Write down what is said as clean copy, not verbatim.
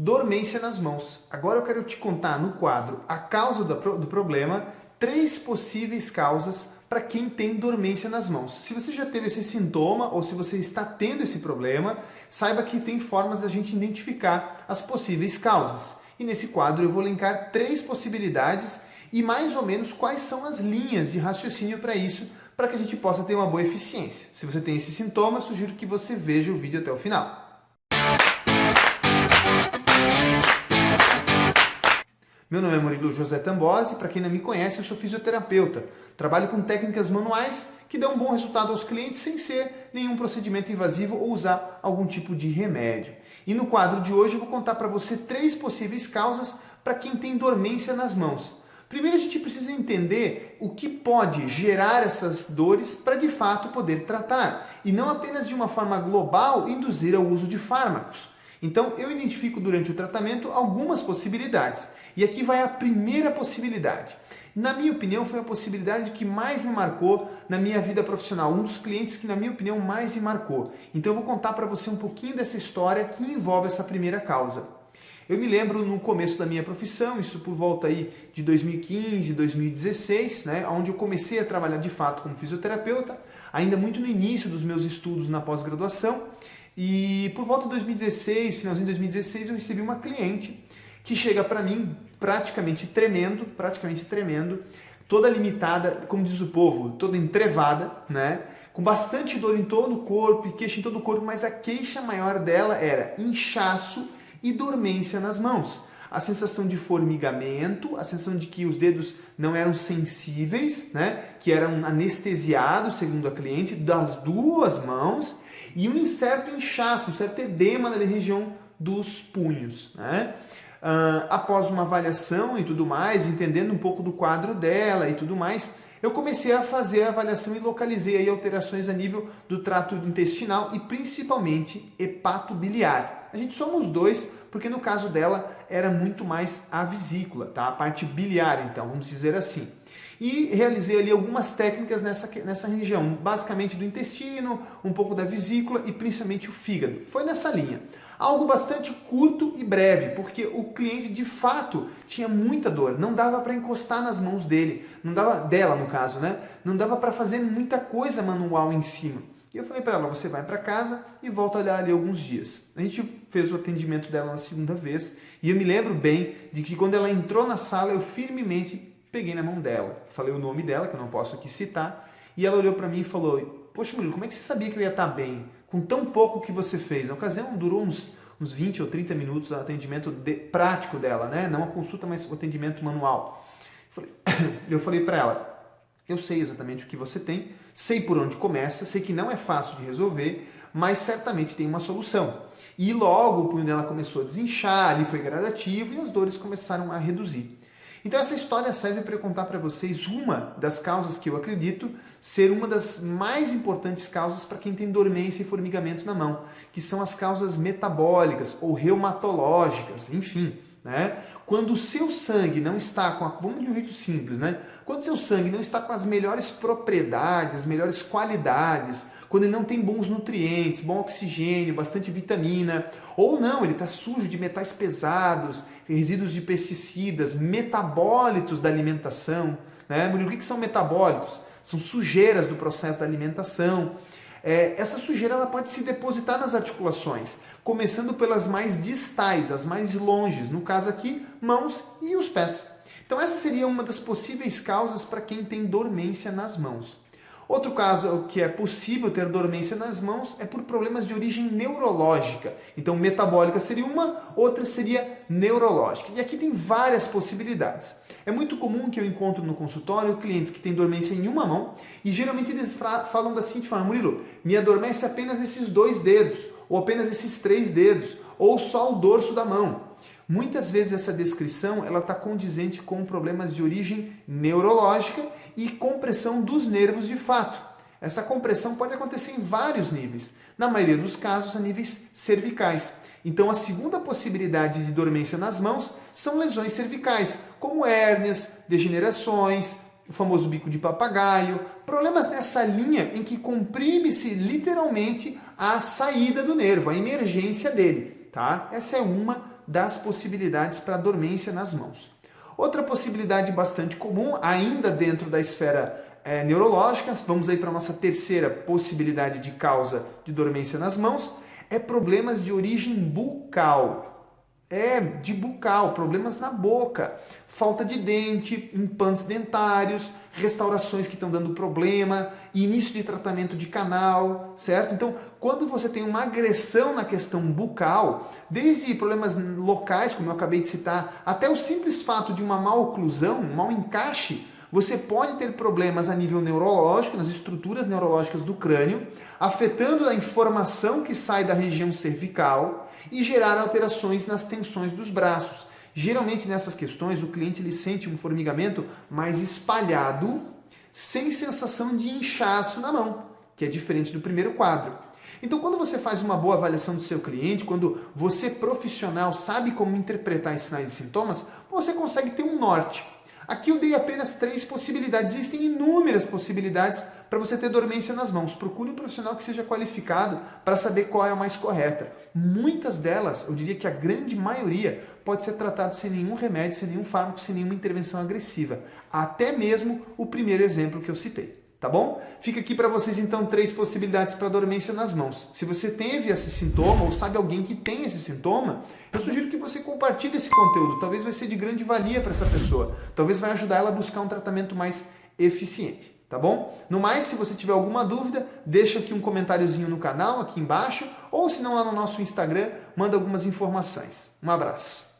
dormência nas mãos. Agora eu quero te contar no quadro A Causa do Problema, 3 possíveis causas para quem tem dormência nas mãos. Se você já teve esse sintoma ou se você está tendo esse problema, saiba que tem formas da gente identificar as possíveis causas. E nesse quadro eu vou linkar 3 possibilidades e mais ou menos quais são as linhas de raciocínio para isso, para que a gente possa ter uma boa eficiência. Se você tem esse sintoma, sugiro que você veja o vídeo até o final. Meu nome é Murilo José Tambosi, para quem não me conhece, eu sou fisioterapeuta. Trabalho com técnicas manuais que dão um bom resultado aos clientes sem ser nenhum procedimento invasivo ou usar algum tipo de remédio. E no quadro de hoje eu vou contar para você 3 possíveis causas para quem tem dormência nas mãos. Primeiro a gente precisa entender o que pode gerar essas dores para de fato poder tratar, e não apenas de uma forma global induzir ao uso de fármacos. Então eu identifico durante o tratamento algumas possibilidades. E aqui vai a primeira possibilidade. Na minha opinião, foi a possibilidade que mais me marcou na minha vida profissional. Um dos clientes que, na minha opinião, mais me marcou. Então eu vou contar para você um pouquinho dessa história que envolve essa primeira causa. Eu me lembro no começo da minha profissão, isso por volta aí de 2015, 2016, né, onde eu comecei a trabalhar de fato como fisioterapeuta, ainda muito no início dos meus estudos na pós-graduação. E por volta de 2016, finalzinho de 2016, eu recebi uma cliente que chega para mim praticamente tremendo, toda limitada, como diz o povo, toda entrevada, né? Com bastante dor em todo o corpo e queixa em todo o corpo, mas a queixa maior dela era inchaço e dormência nas mãos. A sensação de formigamento, a sensação de que os dedos não eram sensíveis, né? Que eram anestesiados, segundo a cliente, das 2 mãos, e um certo inchaço, um certo edema na região dos punhos, né? Após uma avaliação e tudo mais, entendendo um pouco do quadro dela e tudo mais, eu comecei a fazer a avaliação e localizei aí alterações a nível do trato intestinal e principalmente hepatobiliar. A gente somos 2, porque no caso dela era muito mais a vesícula, tá? A parte biliar, então, vamos dizer assim. E realizei ali algumas técnicas nessa região, basicamente do intestino, um pouco da vesícula e principalmente o fígado. Foi nessa linha. Algo bastante curto e breve, porque o cliente de fato tinha muita dor, não dava para encostar nas mãos dele, não dava dela no caso, né? Não dava para fazer muita coisa manual em cima. E eu falei para ela, você vai para casa e volta a olhar ali alguns dias. A gente fez o atendimento dela na segunda vez e eu me lembro bem de que quando ela entrou na sala, eu firmemente peguei na mão dela, falei o nome dela, que eu não posso aqui citar, e ela olhou para mim e falou, poxa Murilo, como é que você sabia que eu ia estar bem? Com tão pouco que você fez. A ocasião durou uns 20 ou 30 minutos, o atendimento prático dela, né? Não a consulta, mas o atendimento manual. Eu falei para ela, eu sei exatamente o que você tem, sei por onde começa, sei que não é fácil de resolver, mas certamente tem uma solução. E logo o punho dela começou a desinchar, ali foi gradativo e as dores começaram a reduzir. Então essa história serve para eu contar para vocês uma das causas que eu acredito ser uma das mais importantes causas para quem tem dormência e formigamento na mão, que são as causas metabólicas ou reumatológicas, enfim, né? Quando o seu sangue não está com vamos de um jeito simples, né? Quando o seu sangue não está com as melhores propriedades, as melhores qualidades, quando ele não tem bons nutrientes, bom oxigênio, bastante vitamina, ou não, ele está sujo de metais pesados, resíduos de pesticidas, metabólitos da alimentação, né? Murilo, o que são metabólitos? São sujeiras do processo da alimentação. Essa sujeira ela pode se depositar nas articulações, começando pelas mais distais, as mais longes, no caso aqui, mãos e os pés. Então essa seria uma das possíveis causas para quem tem dormência nas mãos. Outro caso que é possível ter dormência nas mãos é por problemas de origem neurológica. Então, metabólica seria uma, outra seria neurológica. E aqui tem várias possibilidades. É muito comum que eu encontro no consultório clientes que têm dormência em uma mão e geralmente eles falam da seguinte forma, Murilo, me adormece apenas esses 2 dedos, ou apenas esses 3 dedos, ou só o dorso da mão. Muitas vezes essa descrição ela está condizente com problemas de origem neurológica e compressão dos nervos de fato. Essa compressão pode acontecer em vários níveis, na maioria dos casos a níveis cervicais. Então a segunda possibilidade de dormência nas mãos são lesões cervicais, como hérnias, degenerações, o famoso bico de papagaio, problemas nessa linha em que comprime-se literalmente a saída do nervo, a emergência dele. Tá? Essa é uma das possibilidades para dormência nas mãos. Outra possibilidade bastante comum, ainda dentro da esfera neurológica, vamos aí para a nossa terceira possibilidade de causa de dormência nas mãos, é problemas de origem bucal. De bucal, problemas na boca, falta de dente, implantes dentários, restaurações que estão dando problema, início de tratamento de canal, certo? Então, quando você tem uma agressão na questão bucal, desde problemas locais, como eu acabei de citar, até o simples fato de uma má oclusão, um mau encaixe, você pode ter problemas a nível neurológico, nas estruturas neurológicas do crânio, afetando a informação que sai da região cervical e gerar alterações nas tensões dos braços. Geralmente nessas questões o cliente ele sente um formigamento mais espalhado, sem sensação de inchaço na mão, que é diferente do primeiro quadro. Então, quando você faz uma boa avaliação do seu cliente, quando você profissional sabe como interpretar esses sinais e sintomas, você consegue ter um norte. Aqui eu dei apenas 3 possibilidades, existem inúmeras possibilidades para você ter dormência nas mãos. Procure um profissional que seja qualificado para saber qual é a mais correta. Muitas delas, eu diria que a grande maioria, pode ser tratado sem nenhum remédio, sem nenhum fármaco, sem nenhuma intervenção agressiva. Até mesmo o primeiro exemplo que eu citei. Tá bom? Fica aqui para vocês então 3 possibilidades para dormência nas mãos. Se você teve esse sintoma ou sabe alguém que tem esse sintoma, eu sugiro que você compartilhe esse conteúdo. Talvez vai ser de grande valia para essa pessoa. Talvez vai ajudar ela a buscar um tratamento mais eficiente. Tá bom? No mais, se você tiver alguma dúvida, deixa aqui um comentáriozinho no canal, aqui embaixo, ou se não lá no nosso Instagram, manda algumas informações. Um abraço.